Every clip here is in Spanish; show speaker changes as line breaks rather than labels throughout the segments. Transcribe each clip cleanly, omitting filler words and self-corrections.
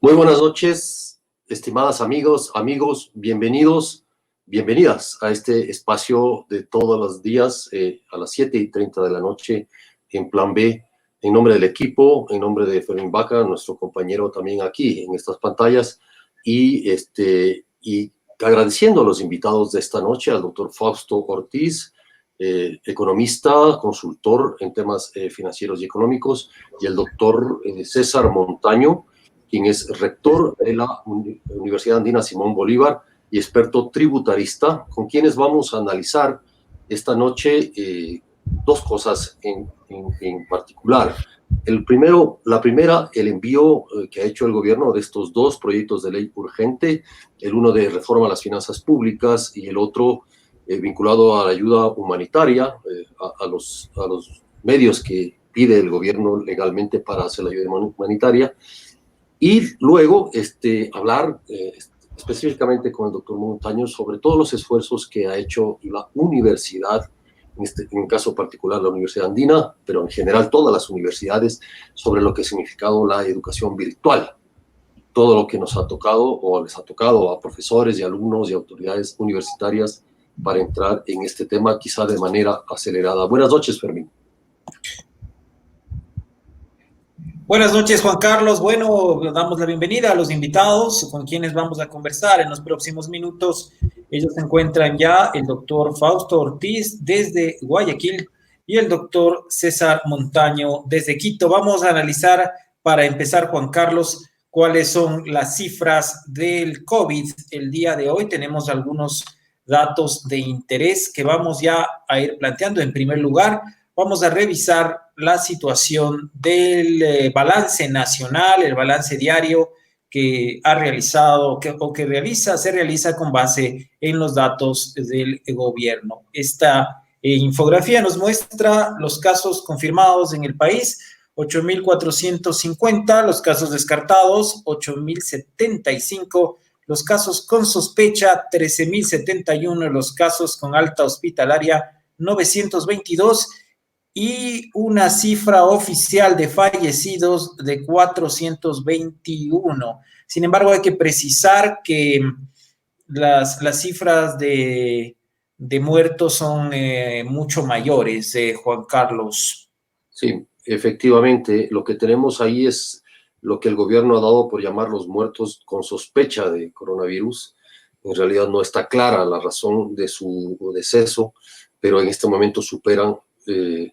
Muy buenas noches, estimadas amigos, bienvenidos, bienvenidas a este espacio de todos los días a las 7:30 de la noche en Plan B. En nombre del equipo, en nombre de Fermín Vaca, nuestro compañero también aquí en estas pantallas, y agradeciendo a los invitados de esta noche, al doctor Fausto Ortiz, economista, consultor en temas financieros y económicos, y el doctor César Montaño, quien es rector de la Universidad Andina Simón Bolívar y experto tributarista, con quienes vamos a analizar esta noche dos cosas en particular. La primera, el envío que ha hecho el gobierno de estos dos proyectos de ley urgente, el uno de reforma a las finanzas públicas y el otro vinculado a la ayuda humanitaria, a los medios que pide el gobierno legalmente para hacer la ayuda humanitaria. Y luego hablar específicamente con el doctor Montaño sobre todos los esfuerzos que ha hecho la universidad, en el caso particular la Universidad Andina, pero en general todas las universidades, sobre lo que ha significado la educación virtual. Todo lo que nos ha tocado o les ha tocado a profesores y alumnos y autoridades universitarias para entrar en este tema quizá de manera acelerada. Buenas noches, Fermín.
Buenas noches, Juan Carlos. Bueno, damos la bienvenida a los invitados con quienes vamos a conversar en los próximos minutos. Ellos se encuentran ya el doctor Fausto Ortiz desde Guayaquil y el doctor César Montaño desde Quito. Vamos a analizar, para empezar, Juan Carlos, cuáles son las cifras del COVID. El día de hoy tenemos algunos datos de interés que vamos ya a ir planteando. En primer lugar, vamos a revisar la situación del balance nacional, el balance diario que ha realizado se realiza con base en los datos del gobierno. Esta infografía nos muestra los casos confirmados en el país, 8.450, los casos descartados, 8.075, los casos con sospecha, 13.071, los casos con alta hospitalaria, 922, y una cifra oficial de fallecidos de 421. Sin embargo, hay que precisar que las cifras de muertos son mucho mayores, Juan Carlos.
Sí, efectivamente, lo que tenemos ahí es lo que el gobierno ha dado por llamar los muertos con sospecha de coronavirus. En realidad no está clara la razón de su deceso, pero en este momento superan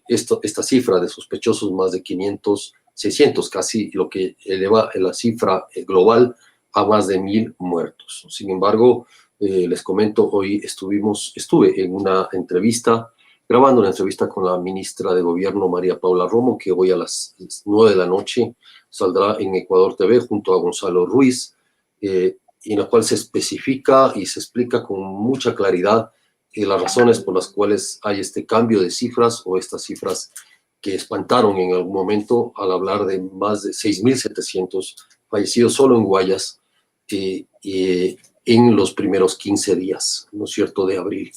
esta cifra de sospechosos más de 500, 600 casi, lo que eleva la cifra global a más de 1.000 muertos. Sin embargo, les comento, hoy estuve en una entrevista, grabando una entrevista con la ministra de Gobierno, María Paula Romo, que hoy a las 9 de la noche saldrá en Ecuador TV junto a Gonzalo Ruiz, en la cual se especifica y se explica con mucha claridad las razones por las cuales hay este cambio de cifras o estas cifras que espantaron en algún momento al hablar de más de 6.700 fallecidos solo en Guayas en los primeros 15 días, ¿no es cierto?, de abril.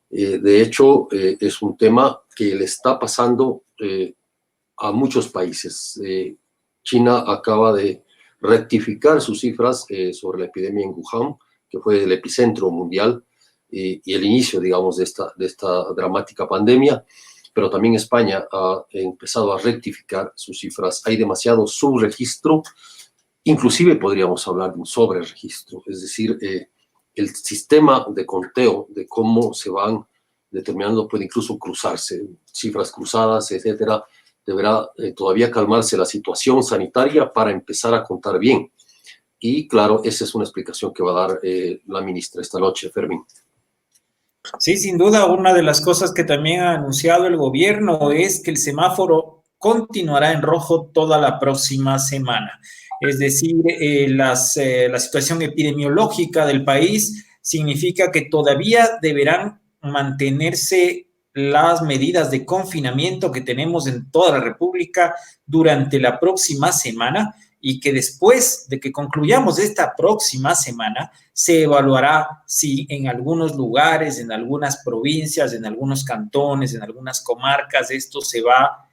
De hecho, es un tema que le está pasando a muchos países. China acaba de rectificar sus cifras sobre la epidemia en Wuhan, que fue el epicentro mundial y el inicio, digamos, de esta dramática pandemia, pero también España ha empezado a rectificar sus cifras. Hay demasiado subregistro, inclusive podríamos hablar de un sobreregistro, es decir, el sistema de conteo de cómo se van determinando puede incluso cruzarse, cifras cruzadas, etcétera. Deberá todavía calmarse la situación sanitaria para empezar a contar bien. Y claro, esa es una explicación que va a dar la ministra esta noche, Fermín.
Sí, sin duda, una de las cosas que también ha anunciado el gobierno es que el semáforo continuará en rojo toda la próxima semana. Es decir, la situación epidemiológica del país significa que todavía deberán mantenerse las medidas de confinamiento que tenemos en toda la República durante la próxima semana, y que después de que concluyamos esta próxima semana se evaluará si en algunos lugares, en algunas provincias, en algunos cantones, en algunas comarcas, esto se va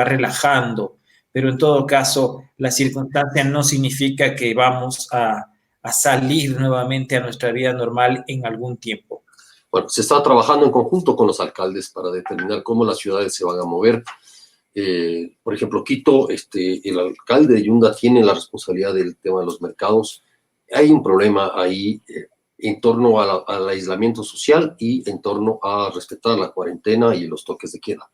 relajando. pero en todo caso, la circunstancia no significa que vamos a salir nuevamente a nuestra vida normal en algún tiempo.
Bueno, se está trabajando en conjunto con los alcaldes para determinar cómo las ciudades se van a mover. Por ejemplo, Quito, el alcalde de Yunda tiene la responsabilidad del tema de los mercados. Hay un problema ahí en torno al aislamiento social y en torno a respetar la cuarentena y los toques de queda.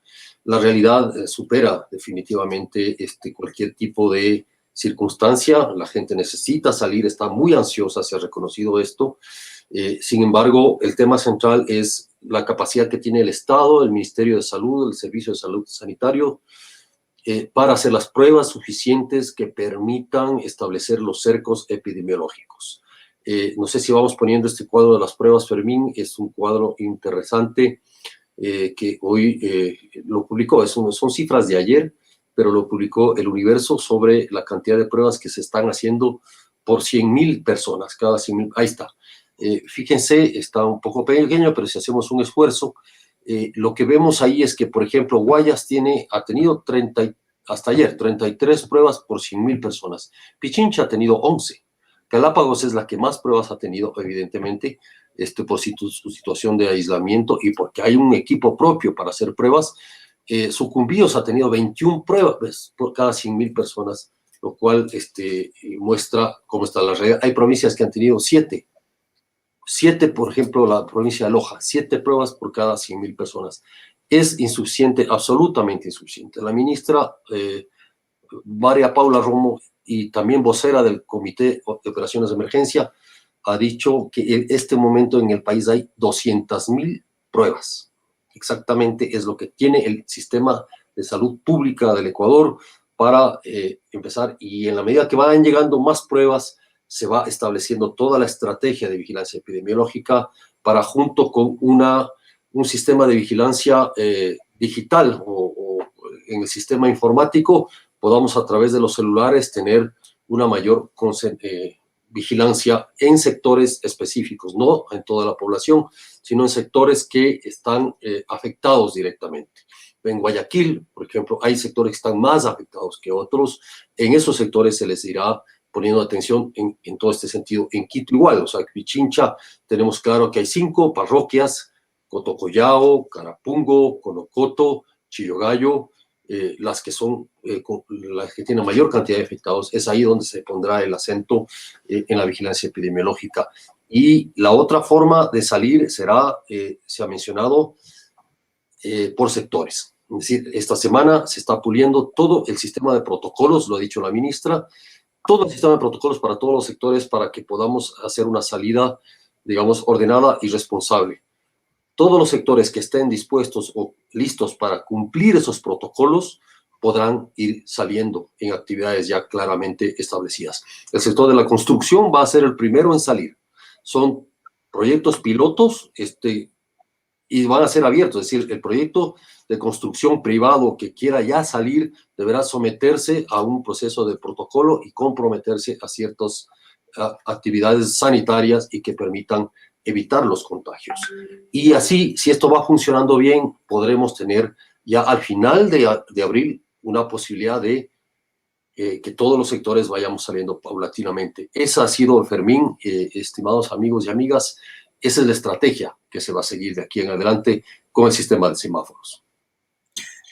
La realidad supera definitivamente cualquier tipo de circunstancia. La gente necesita salir, está muy ansiosa, se ha reconocido esto. Sin embargo, el tema central es la capacidad que tiene el Estado, el Ministerio de Salud, el Servicio de Salud Sanitario, para hacer las pruebas suficientes que permitan establecer los cercos epidemiológicos. No sé si vamos poniendo este cuadro de las pruebas, Fermín, es un cuadro interesante que hoy lo publicó, son cifras de ayer, pero lo publicó El Universo sobre la cantidad de pruebas que se están haciendo por 100.000 personas, cada 100.000, ahí está. Fíjense, está un poco pequeño, pero si hacemos un esfuerzo, lo que vemos ahí es que, por ejemplo, Guayas ha tenido hasta ayer 33 pruebas por 100.000 personas. Pichincha ha tenido 11. Galápagos es la que más pruebas ha tenido, evidentemente, por su situación de aislamiento y porque hay un equipo propio para hacer pruebas. Sucumbíos ha tenido 21 pruebas por cada 100.000 personas, lo cual muestra cómo está la realidad. Hay provincias que han tenido 7, por ejemplo, la provincia de Loja, 7 pruebas por cada 100.000 personas. Es insuficiente, absolutamente insuficiente. La ministra María Paula Romo, y también vocera del Comité de Operaciones de Emergencia, ha dicho que en este momento en el país hay 200.000 pruebas. Exactamente es lo que tiene el sistema de salud pública del Ecuador para empezar, y en la medida que vayan llegando más pruebas, se va estableciendo toda la estrategia de vigilancia epidemiológica para, junto con un sistema de vigilancia digital o en el sistema informático, podamos a través de los celulares tener una mayor vigilancia en sectores específicos, no en toda la población, sino en sectores que están afectados directamente. En Guayaquil, por ejemplo, hay sectores que están más afectados que otros. En esos sectores se les irá poniendo atención en todo este sentido. En Quito igual, o sea, en Pichincha tenemos claro que hay 5 parroquias: Cotocollao, Carapungo, Conocoto, Chillogallo, las que tienen mayor cantidad de afectados. Es ahí donde se pondrá el acento en la vigilancia epidemiológica. Y la otra forma de salir será, se ha mencionado, por sectores. Es decir, esta semana se está puliendo todo el sistema de protocolos, lo ha dicho la ministra, todo el sistema de protocolos para todos los sectores para que podamos hacer una salida, digamos, ordenada y responsable. Todos los sectores que estén dispuestos o listos para cumplir esos protocolos podrán ir saliendo en actividades ya claramente establecidas. El sector de la construcción va a ser el primero en salir. Son proyectos pilotos y van a ser abiertos, es decir, el proyecto de construcción privado que quiera ya salir deberá someterse a un proceso de protocolo y comprometerse a ciertas actividades sanitarias y que permitan evitar los contagios. Y así, si esto va funcionando bien, podremos tener ya al final de abril una posibilidad de que todos los sectores vayamos saliendo paulatinamente. Esa ha sido, Fermín, estimados amigos y amigas, esa es la estrategia que se va a seguir de aquí en adelante con el sistema de semáforos.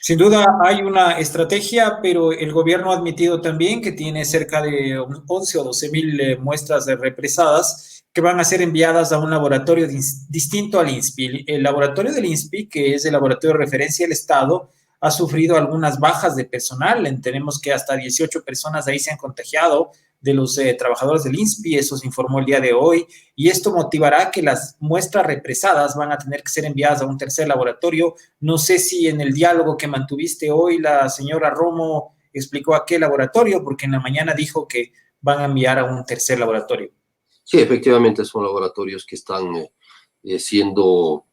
Sin duda hay una estrategia, pero el gobierno ha admitido también que tiene cerca de 11 o 12.000 muestras represadas que van a ser enviadas a un laboratorio distinto al INSPI. El laboratorio del INSPI, que es el laboratorio de referencia del Estado, ha sufrido algunas bajas de personal. Entendemos que hasta 18 personas de ahí se han contagiado de los trabajadores del INSPI, eso se informó el día de hoy, y esto motivará que las muestras represadas van a tener que ser enviadas a un tercer laboratorio. No sé si en el diálogo que mantuviste hoy la señora Romo explicó a qué laboratorio, porque en la mañana dijo que van a enviar a un tercer laboratorio.
Sí, efectivamente son laboratorios que están siendo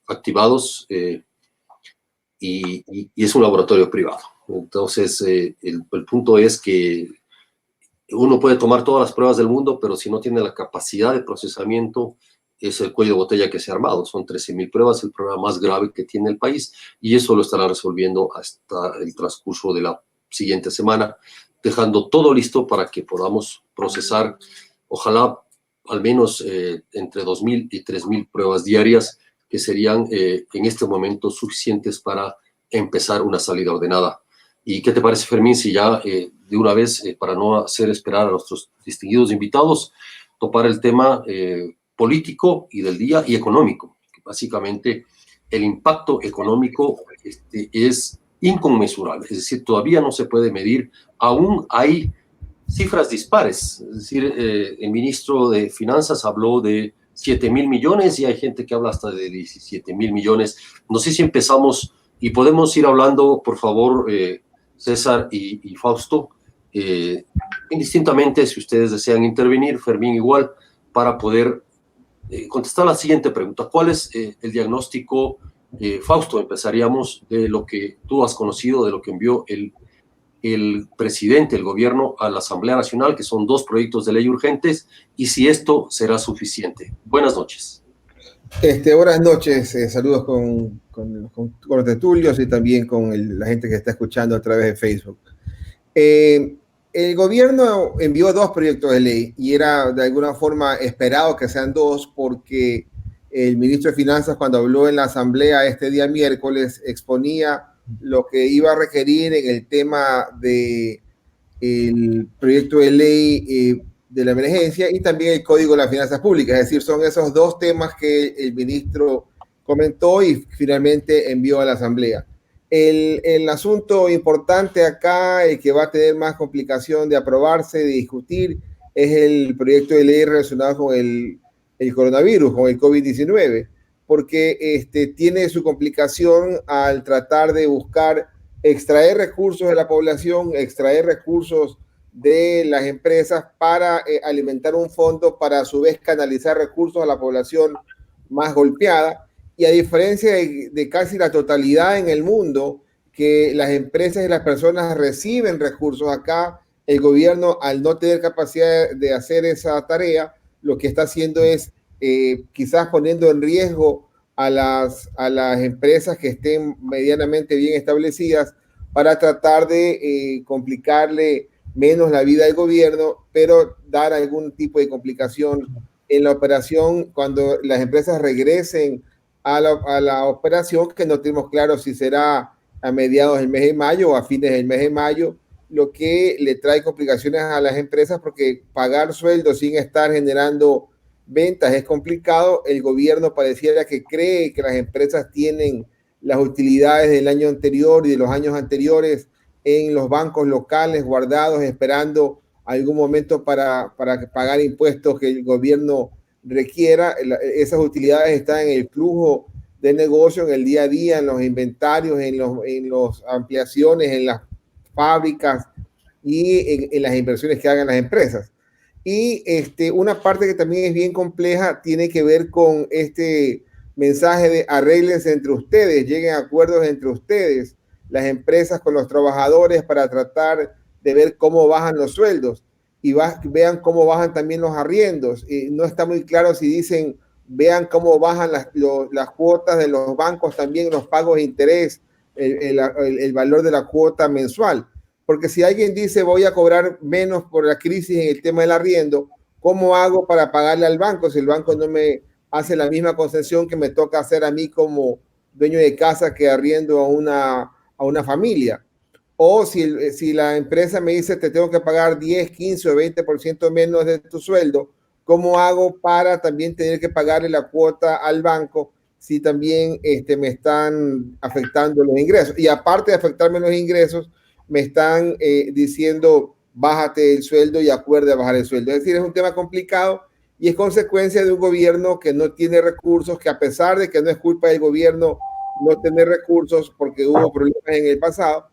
activados y es un laboratorio privado. Entonces, el punto es que uno puede tomar todas las pruebas del mundo, pero si no tiene la capacidad de procesamiento, es el cuello de botella que se ha armado. Son 13.000 pruebas, el problema más grave que tiene el país, y eso lo estará resolviendo hasta el transcurso de la siguiente semana, dejando todo listo para que podamos procesar, ojalá al menos entre 2.000 y 3.000 pruebas diarias, que serían en este momento suficientes para empezar una salida ordenada. ¿Y qué te parece, Fermín, si ya de una vez, para no hacer esperar a nuestros distinguidos invitados, topar el tema político y del día y económico? Básicamente, el impacto económico es inconmensurable, es decir, todavía no se puede medir, aún hay cifras dispares, es decir, el ministro de Finanzas habló de 7.000 millones y hay gente que habla hasta de 17.000 millones. No sé si empezamos y podemos ir hablando, por favor, César y Fausto, indistintamente, si ustedes desean intervenir, Fermín igual, para poder contestar la siguiente pregunta. ¿Cuál es el diagnóstico, Fausto? Empezaríamos de lo que tú has conocido, de lo que envió el presidente, el gobierno, a la Asamblea Nacional, que son 2 proyectos de ley urgentes, y si esto será suficiente. Buenas noches.
Buenas noches, saludos con los tertulios y también con la gente que está escuchando a través de Facebook. El gobierno envió 2 proyectos de ley y era de alguna forma esperado que sean 2 porque el ministro de Finanzas, cuando habló en la Asamblea este día miércoles, exponía lo que iba a requerir en el tema del proyecto de ley de la emergencia y también el Código de las Finanzas Públicas. Es decir, son esos 2 temas que el ministro comentó y finalmente envió a la Asamblea. El asunto importante acá, el que va a tener más complicación de aprobarse, de discutir, es el proyecto de ley relacionado con el coronavirus, con el COVID-19, porque tiene su complicación al tratar de buscar extraer recursos de la población, extraer recursos de las empresas para alimentar un fondo para a su vez canalizar recursos a la población más golpeada. Y a diferencia de casi la totalidad en el mundo, que las empresas y las personas reciben recursos, acá el gobierno, al no tener capacidad de hacer esa tarea, lo que está haciendo es quizás poniendo en riesgo a las empresas que estén medianamente bien establecidas para tratar de complicarle menos la vida al gobierno, pero dar algún tipo de complicación en la operación cuando las empresas regresen a la operación, que no tenemos claro si será a mediados del mes de mayo o a fines del mes de mayo, lo que le trae complicaciones a las empresas porque pagar sueldos sin estar generando ventas es complicado. El gobierno pareciera que cree que las empresas tienen las utilidades del año anterior y de los años anteriores en los bancos locales guardados, esperando algún momento para pagar impuestos que el gobierno requiera. Esas utilidades están en el flujo de negocio, en el día a día, en los inventarios, en las ampliaciones, en las fábricas y en las inversiones que hagan las empresas. Y una parte que también es bien compleja tiene que ver con este mensaje de arréglense entre ustedes, lleguen a acuerdos entre ustedes, las empresas con los trabajadores, para tratar de ver cómo bajan los sueldos y vean cómo bajan también los arriendos. No está muy claro si dicen vean cómo bajan las cuotas de los bancos, también los pagos de interés, el valor de la cuota mensual. Porque si alguien dice voy a cobrar menos por la crisis en el tema del arriendo, ¿cómo hago para pagarle al banco si el banco no me hace la misma concesión que me toca hacer a mí como dueño de casa que arriendo a una familia? O si la empresa me dice te tengo que pagar 10, 15 o 20% menos de tu sueldo, ¿cómo hago para también tener que pagarle la cuota al banco si también me están afectando los ingresos? Y aparte de afectarme los ingresos, me están diciendo bájate el sueldo y acuerda bajar el sueldo. Es decir, es un tema complicado y es consecuencia de un gobierno que no tiene recursos, que a pesar de que no es culpa del gobierno no tener recursos porque hubo problemas en el pasado,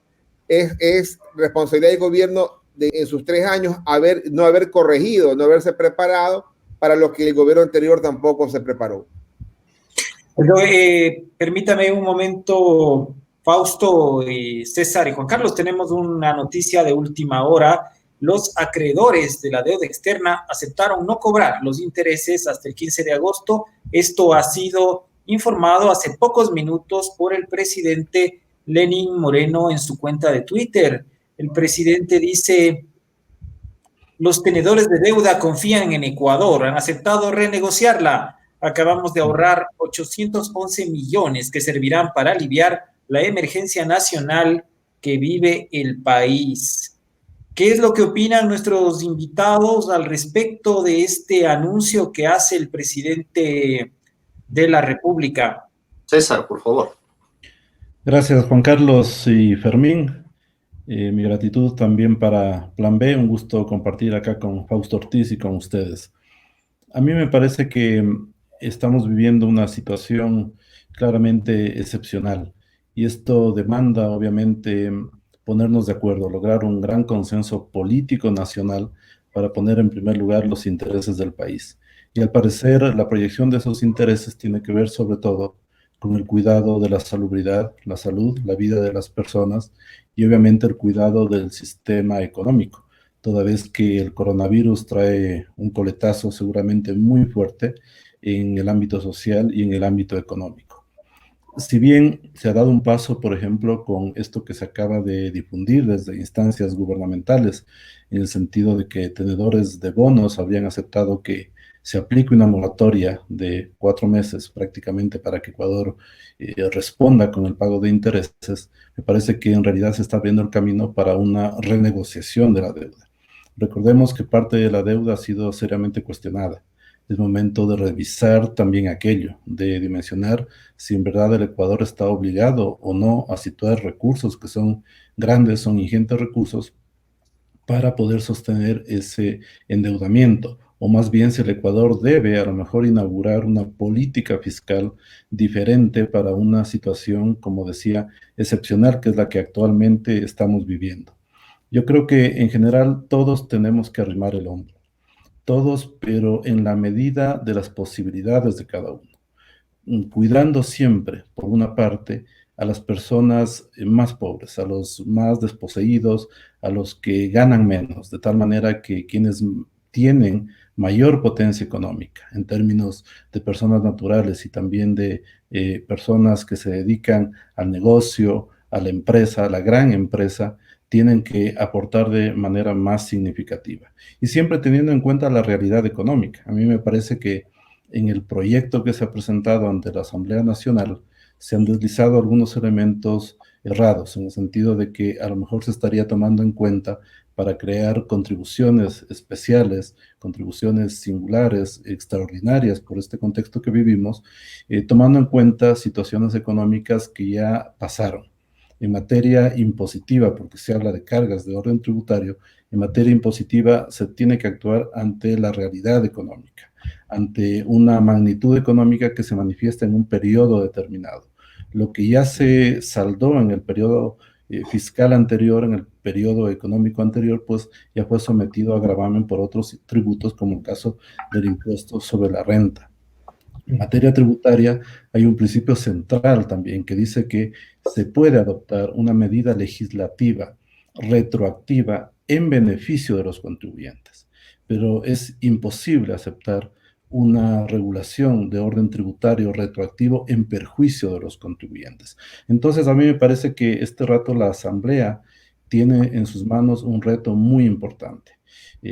es responsabilidad del gobierno en sus 3 años no haber corregido, no haberse preparado para lo que el gobierno anterior tampoco se preparó.
Permítame un momento, Fausto, César y Juan Carlos, tenemos una noticia de última hora. Los acreedores de la deuda externa aceptaron no cobrar los intereses hasta el 15 de agosto. Esto ha sido informado hace pocos minutos por el presidente Lenín Moreno en su cuenta de Twitter. el presidente dice: los tenedores de deuda confían en Ecuador, han aceptado renegociarla. Acabamos de ahorrar 811 millones que servirán para aliviar la emergencia nacional que vive el país. ¿Qué es lo que opinan nuestros invitados al respecto de este anuncio que hace el presidente de la República?
César, por favor.
Gracias, Juan Carlos y Fermín. Mi gratitud también para Plan B. Un gusto compartir acá con Fausto Ortiz y con ustedes. A mí me parece que estamos viviendo una situación claramente excepcional y esto demanda, obviamente, ponernos de acuerdo, lograr un gran consenso político nacional para poner en primer lugar los intereses del país. Y al parecer, la proyección de esos intereses tiene que ver sobre todo con el cuidado de la salubridad, la salud, la vida de las personas y obviamente el cuidado del sistema económico, toda vez que el coronavirus trae un coletazo seguramente muy fuerte en el ámbito social y en el ámbito económico. Si bien se ha dado un paso, por ejemplo, con esto que se acaba de difundir desde instancias gubernamentales, en el sentido de que tenedores de bonos habrían aceptado que se aplique una moratoria de 4 meses prácticamente para que Ecuador responda con el pago de intereses, me parece que en realidad se está abriendo el camino para una renegociación de la deuda. Recordemos que parte de la deuda ha sido seriamente cuestionada. Es momento de revisar también aquello, de dimensionar si en verdad el Ecuador está obligado o no a situar recursos que son grandes, son ingentes recursos para poder sostener ese endeudamiento, o más bien si el Ecuador debe a lo mejor inaugurar una política fiscal diferente para una situación, como decía, excepcional, que es la que actualmente estamos viviendo. Yo creo que en general todos tenemos que arrimar el hombro, todos, pero en la medida de las posibilidades de cada uno, cuidando siempre, por una parte, a las personas más pobres, a los más desposeídos, a los que ganan menos, de tal manera que quienes tienen mayor potencia económica en términos de personas naturales y también de personas que se dedican al negocio, a la empresa, a la gran empresa, tienen que aportar de manera más significativa. Y siempre teniendo en cuenta la realidad económica. A mí me parece que en el proyecto que se ha presentado ante la Asamblea Nacional se han deslizado algunos elementos errados, en el sentido de que a lo mejor se estaría tomando en cuenta para crear contribuciones especiales, contribuciones singulares, extraordinarias por este contexto que vivimos, tomando en cuenta situaciones económicas que ya pasaron. En materia impositiva, porque se habla de cargas de orden tributario, en materia impositiva se tiene que actuar ante la realidad económica, ante una magnitud económica que se manifiesta en un periodo determinado. Lo que ya se saldó en el periodo fiscal anterior, en el periodo económico anterior, pues ya fue sometido a gravamen por otros tributos, como el caso del impuesto sobre la renta. En materia tributaria hay un principio central también que dice que se puede adoptar una medida legislativa retroactiva en beneficio de los contribuyentes, pero es imposible aceptar una regulación de orden tributario retroactivo en perjuicio de los contribuyentes. Entonces, a mí me parece que este rato la Asamblea tiene en sus manos un reto muy importante.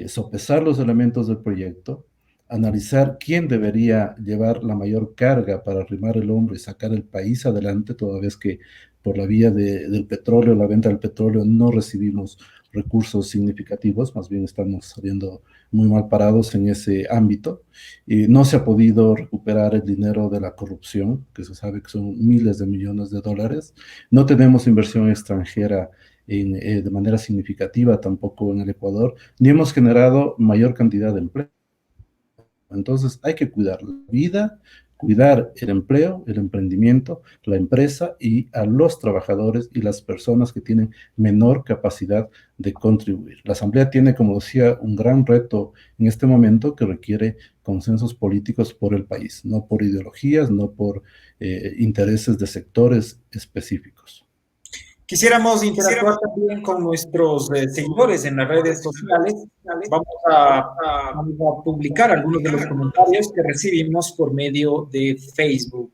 Sopesar los elementos del proyecto, analizar quién debería llevar la mayor carga para arrimar el hombro y sacar el país adelante, toda vez que por la vía del petróleo, la venta del petróleo, no recibimos recursos significativos, más bien estamos saliendo muy mal parados en ese ámbito. No se ha podido recuperar el dinero de la corrupción, que se sabe que son miles de millones de dólares. No tenemos inversión extranjera de manera significativa tampoco en el Ecuador, ni hemos generado mayor cantidad de empleo. Entonces hay que cuidar la vida, cuidar el empleo, el emprendimiento, la empresa y a los trabajadores y las personas que tienen menor capacidad de contribuir. La Asamblea tiene, como decía, un gran reto en este momento que requiere consensos políticos por el país, no por ideologías, no por intereses de sectores específicos.
Quisiéramos interactuar también con nuestros seguidores en las redes sociales. Vamos a publicar algunos de los comentarios que recibimos por medio de Facebook.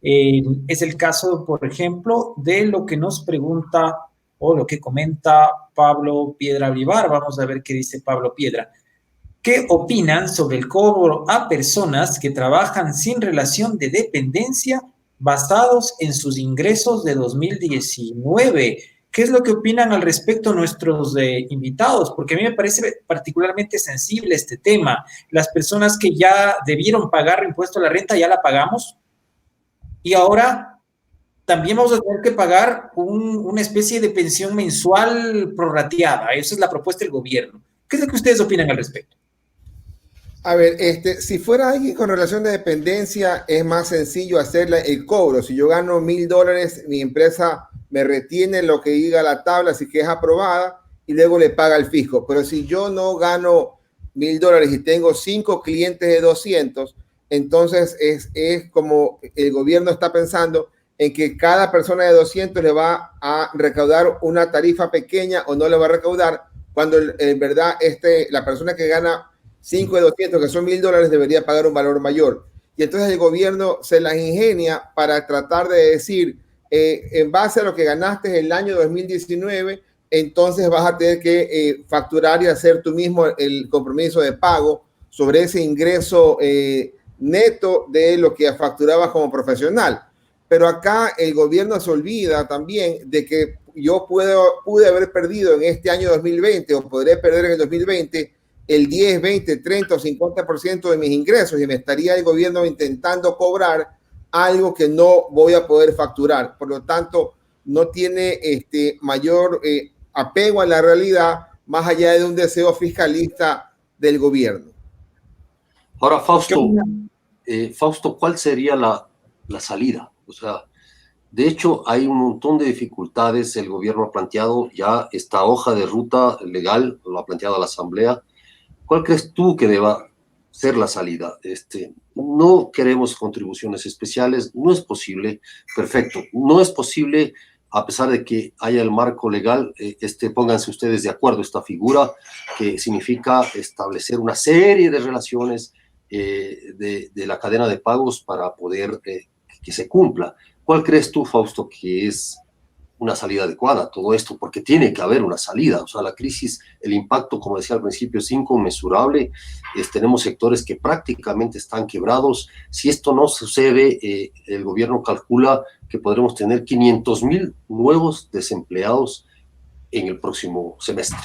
Es el caso, por ejemplo, de lo que nos pregunta o lo que comenta Pablo Piedra Olivar. Vamos a ver qué dice Pablo Piedra. ¿Qué opinan sobre el cobro a personas que trabajan sin relación de dependencia basados en sus ingresos de 2019? ¿Qué es lo que opinan al respecto nuestros invitados? Porque a mí me parece particularmente sensible este tema. Las personas que ya debieron pagar impuesto a la renta ya la pagamos y ahora también vamos a tener que pagar una especie de pensión mensual prorrateada. Esa es la propuesta del gobierno. ¿Qué es lo que ustedes opinan al respecto?
A ver, si fuera alguien con relación de dependencia, es más sencillo hacerle el cobro. Si yo gano $1,000, mi empresa me retiene lo que diga la tabla, así que es aprobada, y luego le paga el fisco. Pero si yo no gano $1,000 y tengo 5 clientes de 200, entonces es como el gobierno está pensando en que cada persona de 200 le va a recaudar una tarifa pequeña o no le va a recaudar, cuando en verdad la persona que gana 5 de 200, que son $1,000, debería pagar un valor mayor. Y entonces el gobierno se las ingenia para tratar de decir, en base a lo que ganaste en el año 2019, entonces vas a tener que facturar y hacer tú mismo el compromiso de pago sobre ese ingreso neto de lo que facturabas como profesional. Pero acá el gobierno se olvida también de que yo pude haber perdido en este año 2020 o podré perder en el 2020 el 10, 20, 30 o 50% de mis ingresos y me estaría el gobierno intentando cobrar algo que no voy a poder facturar. Por lo tanto, no tiene mayor apego a la realidad más allá de un deseo fiscalista del gobierno.
Ahora, Fausto, ¿cuál sería la salida? O sea, de hecho, hay un montón de dificultades. El gobierno ha planteado ya esta hoja de ruta legal, lo ha planteado la Asamblea. ¿Cuál crees tú que deba ser la salida? No queremos contribuciones especiales, no es posible, perfecto, no es posible, a pesar de que haya el marco legal, pónganse ustedes de acuerdo, esta figura que significa establecer una serie de relaciones de la cadena de pagos para poder que se cumpla. ¿Cuál crees tú, Fausto, que es una salida adecuada a todo esto? Porque tiene que haber una salida. O sea, la crisis, el impacto, como decía al principio, es inconmensurable. Tenemos sectores que prácticamente están quebrados. Si esto no sucede, el gobierno calcula que podremos tener 500,000 nuevos desempleados en el próximo semestre.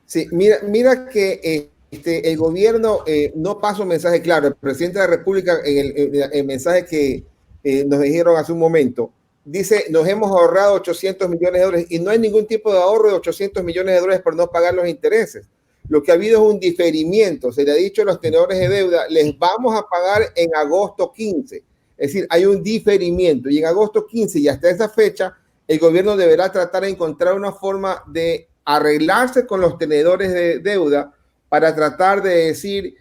Sí, mira que el gobierno no pasa un mensaje claro. El presidente de la República, en el mensaje que nos dijeron hace un momento, dice, nos hemos ahorrado $800 millones y no hay ningún tipo de ahorro de $800 millones por no pagar los intereses. Lo que ha habido es un diferimiento. Se le ha dicho a los tenedores de deuda, les vamos a pagar en agosto 15. Es decir, hay un diferimiento y en agosto 15 y hasta esa fecha, el gobierno deberá tratar de encontrar una forma de arreglarse con los tenedores de deuda para tratar de decir,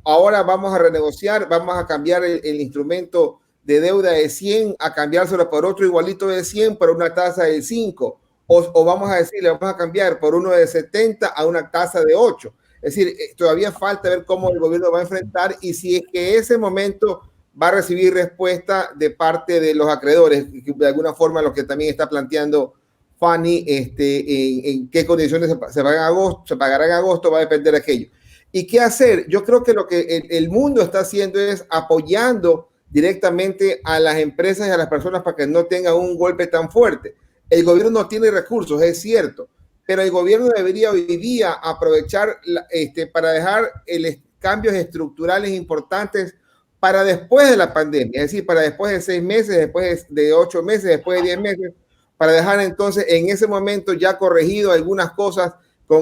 ahora vamos a renegociar, vamos a cambiar el instrumento de deuda de 100 a cambiárselo por otro igualito de 100 por una tasa de 5 o vamos a decirle, vamos a cambiar por uno de 70 a una tasa de 8. Es decir, todavía falta ver cómo el gobierno va a enfrentar y si es que ese momento va a recibir respuesta de parte de los acreedores, de alguna forma lo que también está planteando Fanny, en qué condiciones se pagará en agosto, va a depender de aquello. ¿Y qué hacer? Yo creo que lo que el mundo está haciendo es apoyando directamente a las empresas y a las personas para que no tengan un golpe tan fuerte. El gobierno no tiene recursos, es cierto, pero el gobierno debería hoy día aprovechar para dejar cambios estructurales importantes para después de la pandemia, es decir, para después de 6 meses, después de 8 meses, después de 10 meses, para dejar entonces en ese momento ya corregido algunas cosas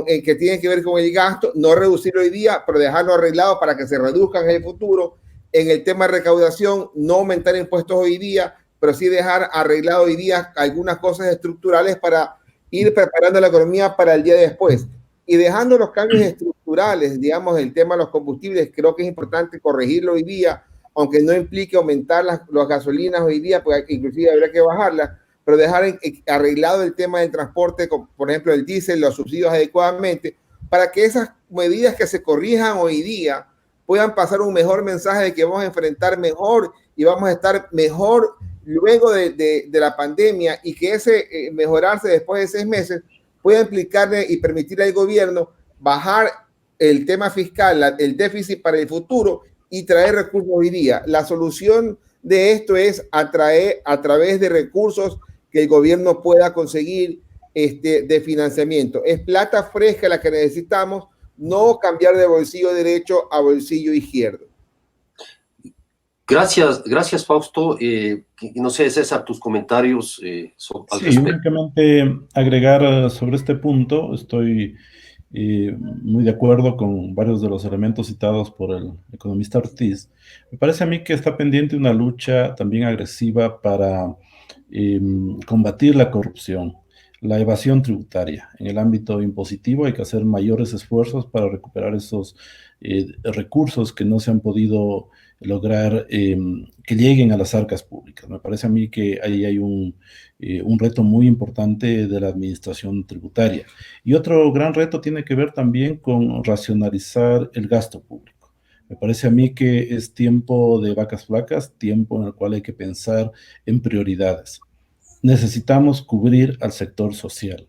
que tienen que ver con el gasto, no reducirlo hoy día, pero dejarlo arreglado para que se reduzcan en el futuro. En el tema de recaudación, no aumentar impuestos hoy día, pero sí dejar arreglado hoy día algunas cosas estructurales para ir preparando la economía para el día después. Y dejando los cambios estructurales, digamos, el tema de los combustibles, creo que es importante corregirlo hoy día, aunque no implique aumentar las gasolinas hoy día, pues inclusive habría que bajarlas, pero dejar arreglado el tema del transporte, por ejemplo, el diésel, los subsidios adecuadamente, para que esas medidas que se corrijan hoy día puedan pasar un mejor mensaje de que vamos a enfrentar mejor y vamos a estar mejor luego de la pandemia y que ese mejorarse después de 6 meses pueda implicarle y permitirle al gobierno bajar el tema fiscal, el déficit para el futuro y traer recursos hoy día. La solución de esto es atraer a través de recursos que el gobierno pueda conseguir de financiamiento. Es plata fresca la que necesitamos, no cambiar de bolsillo derecho a bolsillo izquierdo.
Gracias Fausto. No sé, César, tus comentarios al
Sí,
respecto.
únicamente agregar sobre este punto, estoy muy de acuerdo con varios de los elementos citados por el economista Ortiz. Me parece a mí que está pendiente una lucha también agresiva para combatir la corrupción, la evasión tributaria. En el ámbito impositivo hay que hacer mayores esfuerzos para recuperar esos recursos que no se han podido lograr que lleguen a las arcas públicas. Me parece a mí que ahí hay un reto muy importante de la administración tributaria. Y otro gran reto tiene que ver también con racionalizar el gasto público. Me parece a mí que es tiempo de vacas flacas, tiempo en el cual hay que pensar en prioridades. Necesitamos cubrir al sector social,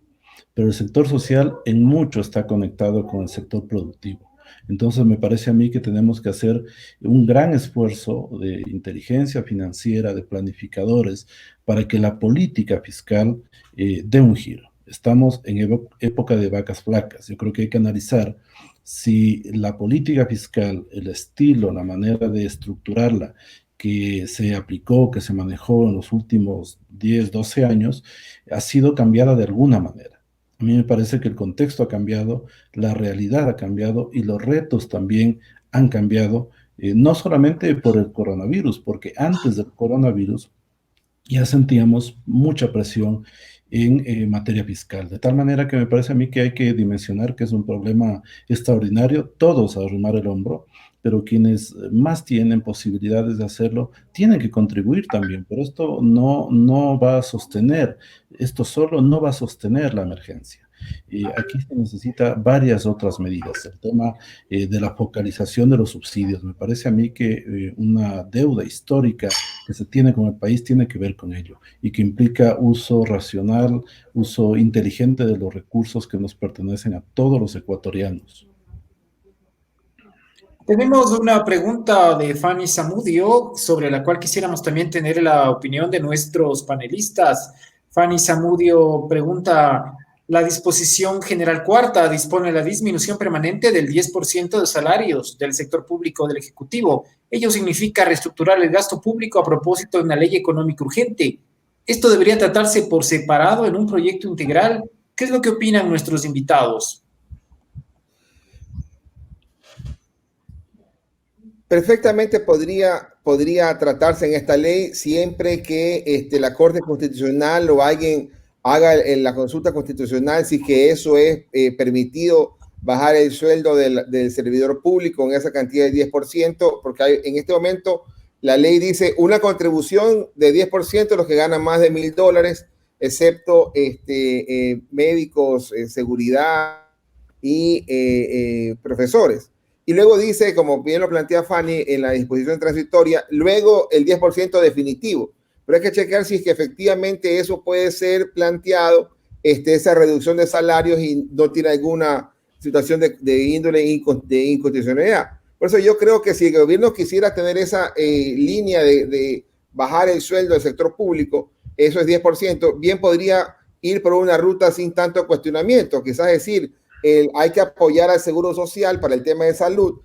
pero el sector social en mucho está conectado con el sector productivo. Entonces me parece a mí que tenemos que hacer un gran esfuerzo de inteligencia financiera, de planificadores, para que la política fiscal dé un giro. Estamos en época de vacas flacas. Yo creo que hay que analizar si la política fiscal, el estilo, la manera de estructurarla, que se aplicó, que se manejó en los últimos 10, 12 años, ha sido cambiada de alguna manera. A mí me parece que el contexto ha cambiado, la realidad ha cambiado y los retos también han cambiado, no solamente por el coronavirus, porque antes del coronavirus ya sentíamos mucha presión en materia fiscal, de tal manera que me parece a mí que hay que dimensionar que es un problema extraordinario, todos a arrimar el hombro, pero quienes más tienen posibilidades de hacerlo tienen que contribuir también, pero esto no va a sostener, esto solo no va a sostener la emergencia. Aquí se necesita varias otras medidas. El tema de la focalización de los subsidios. Me parece a mí que una deuda histórica que se tiene con el país tiene que ver con ello y que implica uso racional, uso inteligente de los recursos que nos pertenecen a todos los ecuatorianos.
Tenemos una pregunta de Fanny Zamudio, sobre la cual quisiéramos también tener la opinión de nuestros panelistas. Fanny Zamudio pregunta: la disposición general cuarta dispone la disminución permanente del 10% de salarios del sector público del Ejecutivo. Ello significa reestructurar el gasto público a propósito de una ley económica urgente. ¿Esto debería tratarse por separado en un proyecto integral? ¿Qué es lo que opinan nuestros invitados?
Perfectamente podría tratarse en esta ley siempre que la Corte Constitucional o alguien haga la consulta constitucional si que eso es permitido, bajar el sueldo del servidor público en esa cantidad de 10%, porque en este momento la ley dice una contribución de 10% de los que ganan más de $1,000, excepto médicos, seguridad y profesores. Y luego dice, como bien lo plantea Fanny en la disposición transitoria, luego el 10% definitivo. Pero hay que checar si es que efectivamente eso puede ser planteado, esa reducción de salarios y no tiene alguna situación de índole de inconstitucionalidad. Por eso yo creo que si el gobierno quisiera tener esa línea de bajar el sueldo del sector público, eso es 10%, bien podría ir por una ruta sin tanto cuestionamiento, quizás decir, hay que apoyar al Seguro Social para el tema de salud,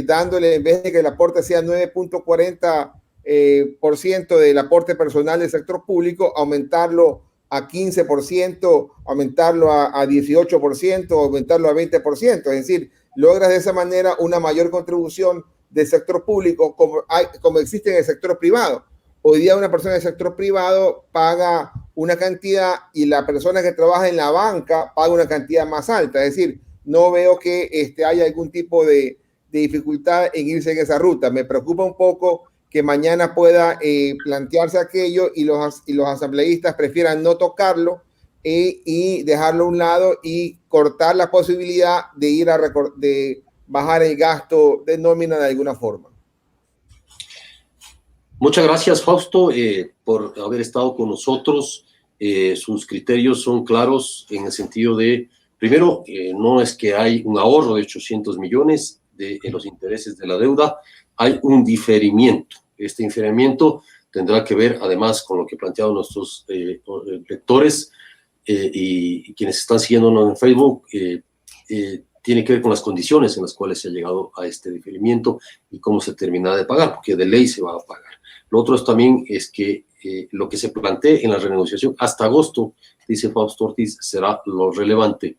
dándole, en vez de que el aporte sea 9.40% del aporte personal del sector público, aumentarlo a 15%, aumentarlo a 18%, aumentarlo a 20%. Es decir, logras de esa manera una mayor contribución del sector público como existe en el sector privado. Hoy día una persona del sector privado paga una cantidad y la persona que trabaja en la banca paga una cantidad más alta. Es decir, no veo que haya algún tipo de dificultad en irse en esa ruta. Me preocupa un poco que mañana pueda plantearse aquello y los asambleístas prefieran no tocarlo y dejarlo a un lado y cortar la posibilidad de de bajar el gasto de nómina de alguna forma.
Muchas gracias, Fausto, por haber estado con nosotros. Sus criterios son claros en el sentido de, primero, no es que hay un ahorro de 800 millones en los intereses de la deuda, hay un diferimiento. Este diferimiento tendrá que ver, además, con lo que plantearon nuestros lectores y quienes están siguiéndonos en Facebook, tiene que ver con las condiciones en las cuales se ha llegado a este diferimiento y cómo se termina de pagar, porque de ley se va a pagar. Lo otro también es que lo que se plantee en la renegociación hasta agosto, dice Fausto Ortiz, será lo relevante